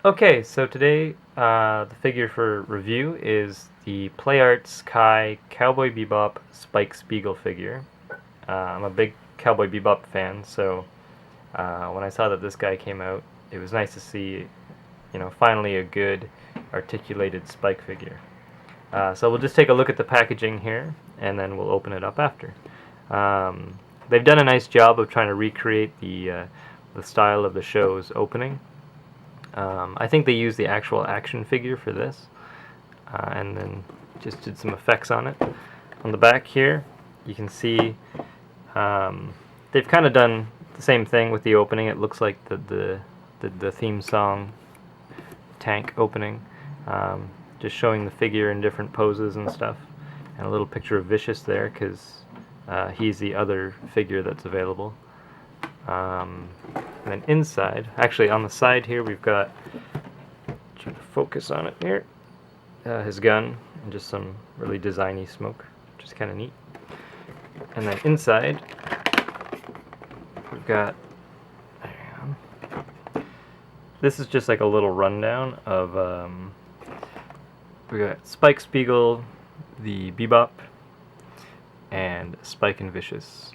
Okay, so today the figure for review is the Arts Kai Cowboy Bebop Spike Spiegel figure. I'm a big Cowboy Bebop fan, so when I saw that this guy came out, it was nice to see, finally a good articulated Spike figure. So we'll just take a look at the packaging here, and then we'll open it up after. They've done a nice job of trying to recreate the style of the show's opening. I think they used the actual action figure for this, and then just did some effects on it. On the back here, you can see they've kind of done the same thing with the opening. It looks like the theme song tank opening, just showing the figure in different poses and stuff, and a little picture of Vicious there because he's the other figure that's available. And then inside, actually on the side here, we've got, try to focus on it here, his gun and just some really designy smoke, which is kind of neat. And then inside, we've got, this is just like a little rundown of, we got Spike Spiegel, the Bebop, and Spike and Vicious.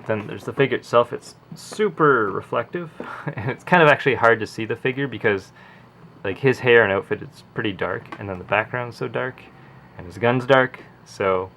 Then there's the figure itself. It's super reflective, and it's kind of actually hard to see the figure because like his hair and outfit is pretty dark, and then the background's so dark, and his gun's dark, so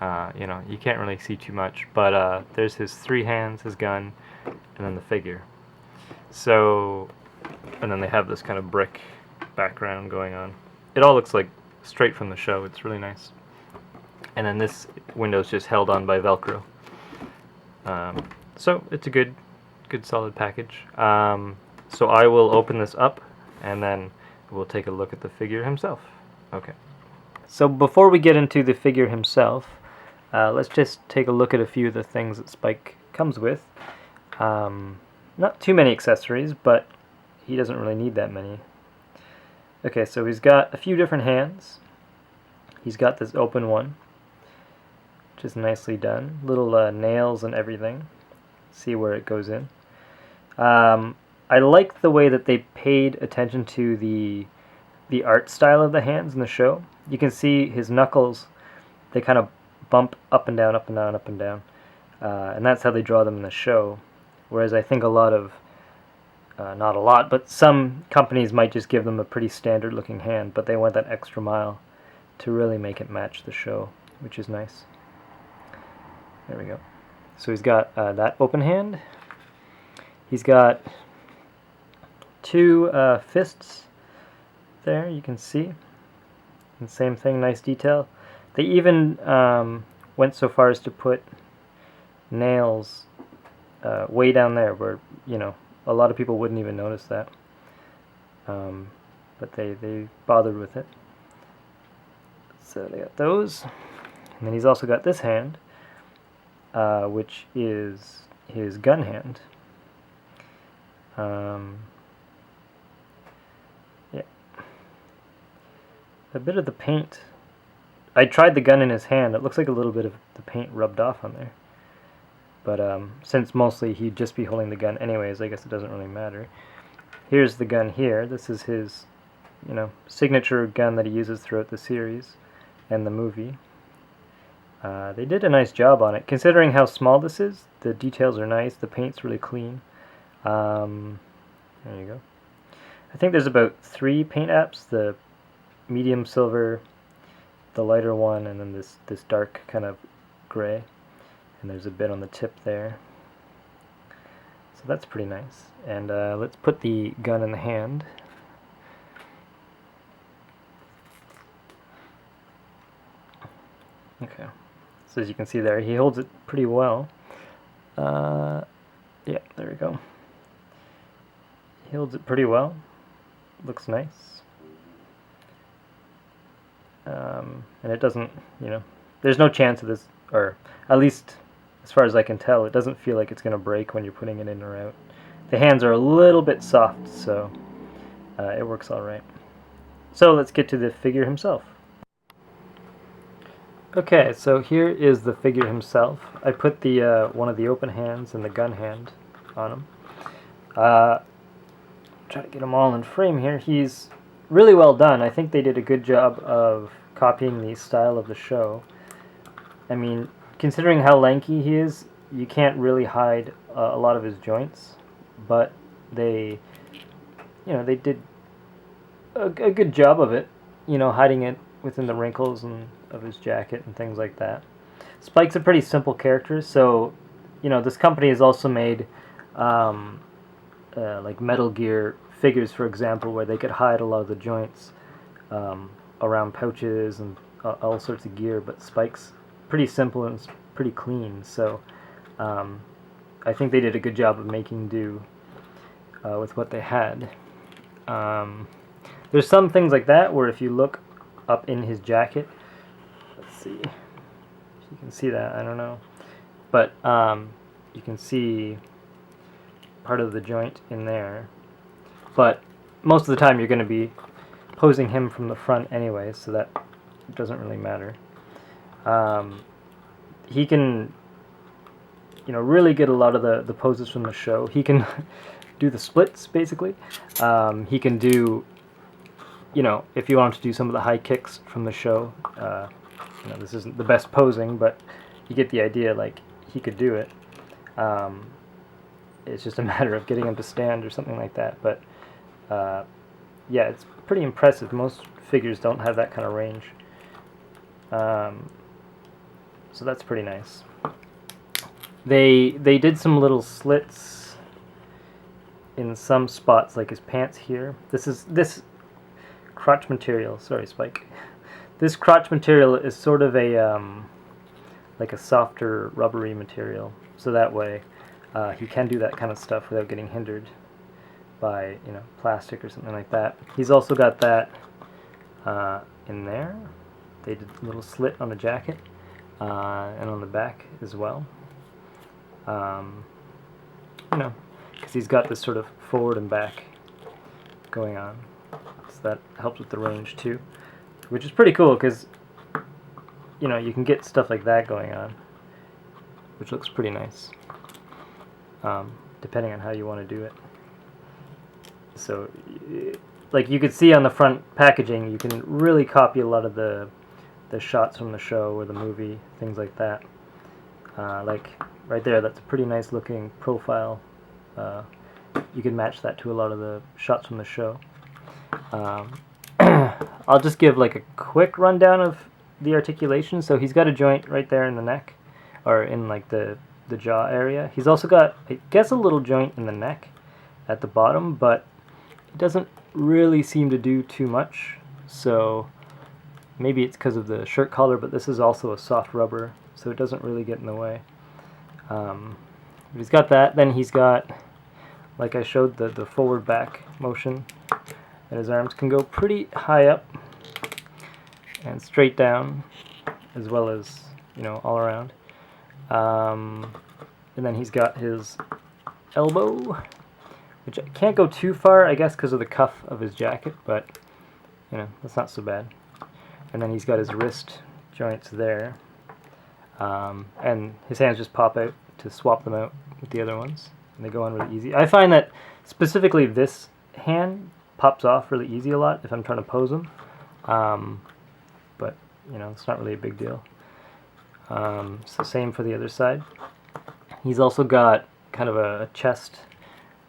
you can't really see too much. But there's his three hands, his gun, and then the figure. So, and then they have this kind of brick background going on. It all looks like straight from the show. It's really nice. And then this window's just held on by Velcro. So it's a good solid package. So I will open this up, and then we'll take a look at the figure himself. Okay. So before we get into the figure himself, let's just take a look at a few of the things that Spike comes with. Not too many accessories, but he doesn't really need that many. Okay, so he's got a few different hands. He's got this open one, which is nicely done. Little nails and everything. See where it goes in. I like the way that they paid attention to the art style of the hands in the show. You can see his knuckles, they kind of bump up and down, up and down, up and down. And that's how they draw them in the show. Whereas I think a lot of, not a lot, but some companies might just give them a pretty standard looking hand, but they went that extra mile to really make it match the show, which is nice. There we go. So he's got that open hand. He's got two fists there, you can see. And same thing, nice detail. They even went so far as to put nails way down there where, a lot of people wouldn't even notice that. But they bothered with it. So they got those. And then he's also got this hand, which is his gun hand. Yeah. A bit of the paint. I tried the gun in his hand. It looks like a little bit of the paint rubbed off on there. But since mostly he'd just be holding the gun anyways, I guess it doesn't really matter. Here's the gun here. This is his, signature gun that he uses throughout the series and the movie. They did a nice job on it. Considering how small this is, the details are nice. The paint's really clean. There you go. I think there's about 3 paint apps. The medium silver, the lighter one, and then this dark kind of gray. And there's a bit on the tip there. So that's pretty nice. And let's put the gun in the hand. Okay. So as you can see there, he holds it pretty well. Yeah, there we go. He holds it pretty well. Looks nice. And it doesn't, there's no chance of this, or at least as far as I can tell, it doesn't feel like it's going to break when you're putting it in or out. The hands are a little bit soft, so it works all right. So let's get to the figure himself. Okay, so here is the figure himself. I put the one of the open hands and the gun hand on him. try to get them all in frame here. He's really well done. I think they did a good job of copying the style of the show. I mean, considering how lanky he is, you can't really hide a lot of his joints, but they did a good job of it, hiding it within the wrinkles of his jacket and things like that. Spike's a pretty simple character, so this company has also made like Metal Gear figures, for example, where they could hide a lot of the joints around pouches and all sorts of gear, but Spike's pretty simple and it's pretty clean, so I think they did a good job of making do with what they had. There's some things like that where if you look up in his jacket, let's see if you can see that, I don't know, but you can see part of the joint in there, but most of the time you're going to be posing him from the front anyway, so that doesn't really matter. He can really get a lot of the poses from the show. He can do the splits, basically. He can do, if you want to do some of the high kicks from the show, this isn't the best posing, but you get the idea, like, he could do it. It's just a matter of getting him to stand or something like that, but yeah, it's pretty impressive. Most figures don't have that kind of range. So that's pretty nice. They did some little slits in some spots, like his pants here. This crotch material. Sorry, Spike. This crotch material is sort of a like a softer, rubbery material, so that way he can do that kind of stuff without getting hindered by plastic or something like that. He's also got that in there. They did a little slit on the jacket and on the back as well. Because he's got this sort of forward and back going on, so that helps with the range too, which is pretty cool because you can get stuff like that going on, which looks pretty nice, depending on how you want to do it. So, like you could see on the front packaging, you can really copy a lot of the shots from the show or the movie, things like that. Like right there, that's a pretty nice looking profile. You can match that to a lot of the shots from the show. I'll just give like a quick rundown of the articulation. So he's got a joint right there in the neck, or in like the jaw area. He's also got, I guess, a little joint in the neck at the bottom, but it doesn't really seem to do too much. So maybe it's because of the shirt collar, but this is also a soft rubber, so it doesn't really get in the way. He's got that. Then he's got, like I showed, the forward back motion, and his arms can go pretty high up and straight down, as well as all around. And then he's got his elbow, which can't go too far, I guess, because of the cuff of his jacket, but that's not so bad. And then he's got his wrist joints there, and his hands just pop out to swap them out with the other ones, and they go on really easy. I find that specifically this hand pops off really easy a lot if I'm trying to pose them, but it's not really a big deal. It's the same for the other side. He's also got kind of a chest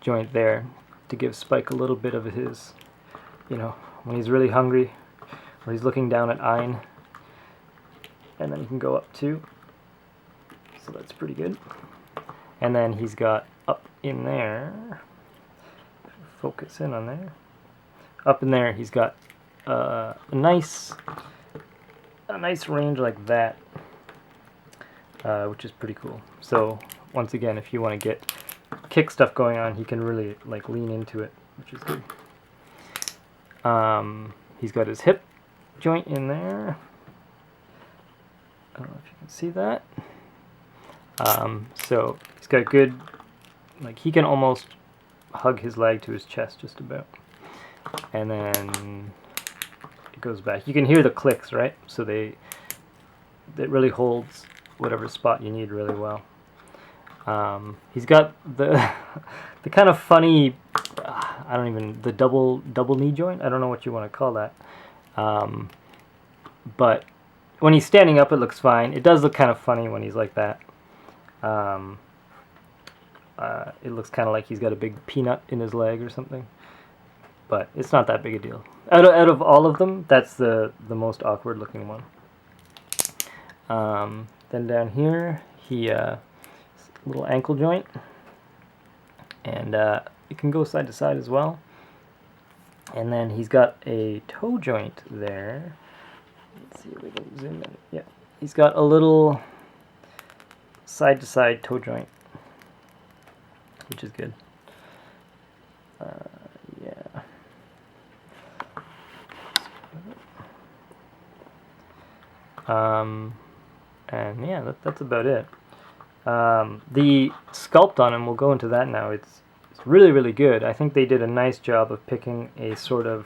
joint there to give Spike a little bit of his, when he's really hungry, or he's looking down at Ein, and then he can go up too, so that's pretty good. And then he's got up in there, focus in on there, up in there he's got a nice range like that, which is pretty cool. So once again, if you want to get kick stuff going on, he can really like lean into it, which is good. He's got his hip joint in there. I don't know if you can see that. So he's got good, like he can almost hug his leg to his chest just about. And then it goes back. You can hear the clicks, right? So it really holds whatever spot you need really well. He's got the kind of funny, I don't even, the double knee joint, I don't know what you want to call that. But when he's standing up, it looks fine. It does look kind of funny when he's like that. It looks kind of like he's got a big peanut in his leg or something. But it's not that big a deal. Out of all of them, that's the most awkward looking one. Then down here, he little ankle joint, and it can go side to side as well. And then he's got a toe joint there. Let's see if we can zoom in. Yeah, he's got a little side to side toe joint, which is good. Yeah. And yeah, that's about it. The sculpt on him, we'll go into that now. It's really, really good. I think they did a nice job of picking a sort of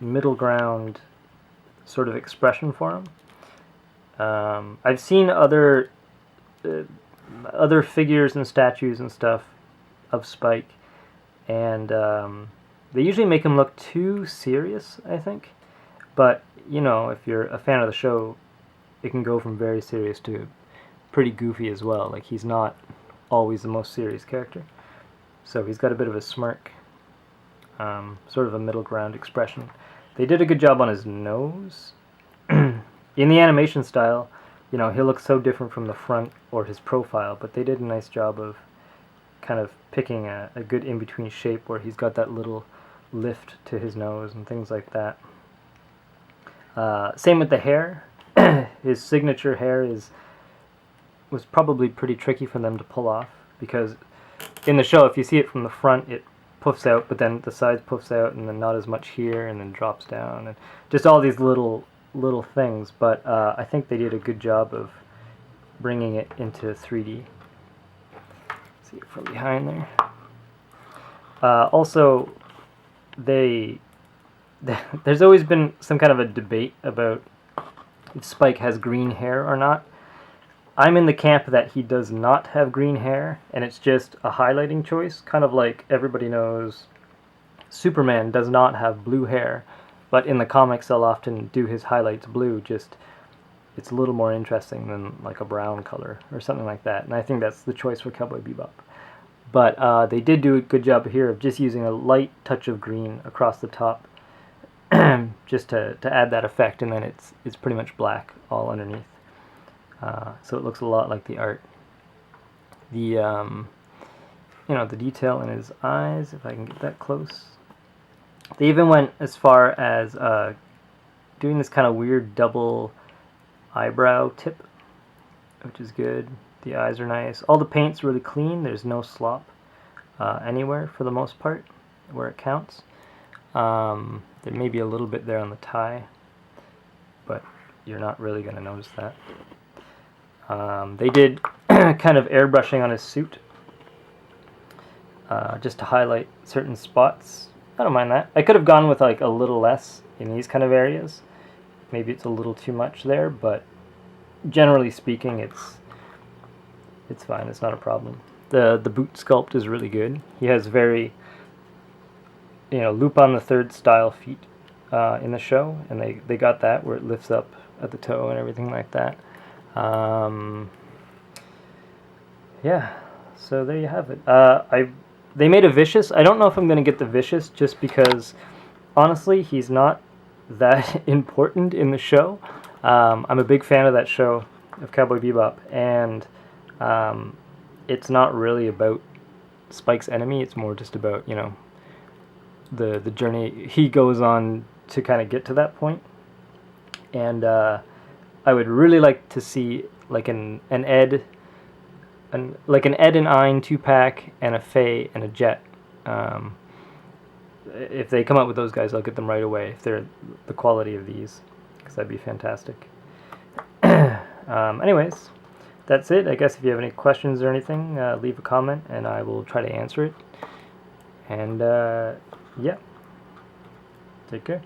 middle ground sort of expression for him. I've seen other figures and statues and stuff of Spike, and they usually make him look too serious, I think. But, you know, if you're a fan of the show, it can go from very serious to pretty goofy as well. Like, he's not always the most serious character. So he's got a bit of a smirk, sort of a middle ground expression. They did a good job on his nose. In the animation style, you know, he'll look so different from the front or his profile, but they did a nice job of kind of picking a good in-between shape where he's got that little lift to his nose and things like that. Same with the hair. His signature hair was probably pretty tricky for them to pull off, because in the show, if you see it from the front, it puffs out, but then the sides puffs out, and then not as much here, and then drops down, and just all these little things. But I think they did a good job of bringing it into 3D. See it from behind there. Also, there's always been some kind of a debate about if Spike has green hair or not. I'm in the camp that he does not have green hair, and it's just a highlighting choice, kind of like everybody knows Superman does not have blue hair, but in the comics they'll often do his highlights blue, just it's a little more interesting than like a brown color or something like that, and I think that's the choice for Cowboy Bebop. But they did do a good job here of just using a light touch of green across the top, just to add that effect, and then it's pretty much black all underneath. So it looks a lot like the art. The you know, the detail in his eyes, if I can get that close. They even went as far as doing this kind of weird double eyebrow tip, which is good. The eyes are nice. All the paint's really clean. There's no slop anywhere for the most part where it counts. There may be a little bit there on the tie, but you're not really going to notice that. They did kind of airbrushing on his suit, just to highlight certain spots. I don't mind that. I could have gone with like a little less in these kind of areas. Maybe it's a little too much there, but generally speaking, it's fine. It's not a problem. The boot sculpt is really good. He has very, you know, loop on the third style feet in the show, and they got that where it lifts up at the toe and everything like that. Yeah, so there you have it. They made a Vicious. I don't know if I'm going to get the Vicious, just because, honestly, he's not that important in the show. I'm a big fan of that show, of Cowboy Bebop, and it's not really about Spike's enemy. It's more just about, you know, the journey he goes on to kind of get to that point. And I would really like to see like an Ed, like an Ed and Ein 2-pack, and a Faye and a Jet. If they come up with those guys, I'll get them right away, if they're the quality of these, because that'd be fantastic. Anyways, that's it. I guess if you have any questions or anything, leave a comment and I will try to answer it. And yeah, take care.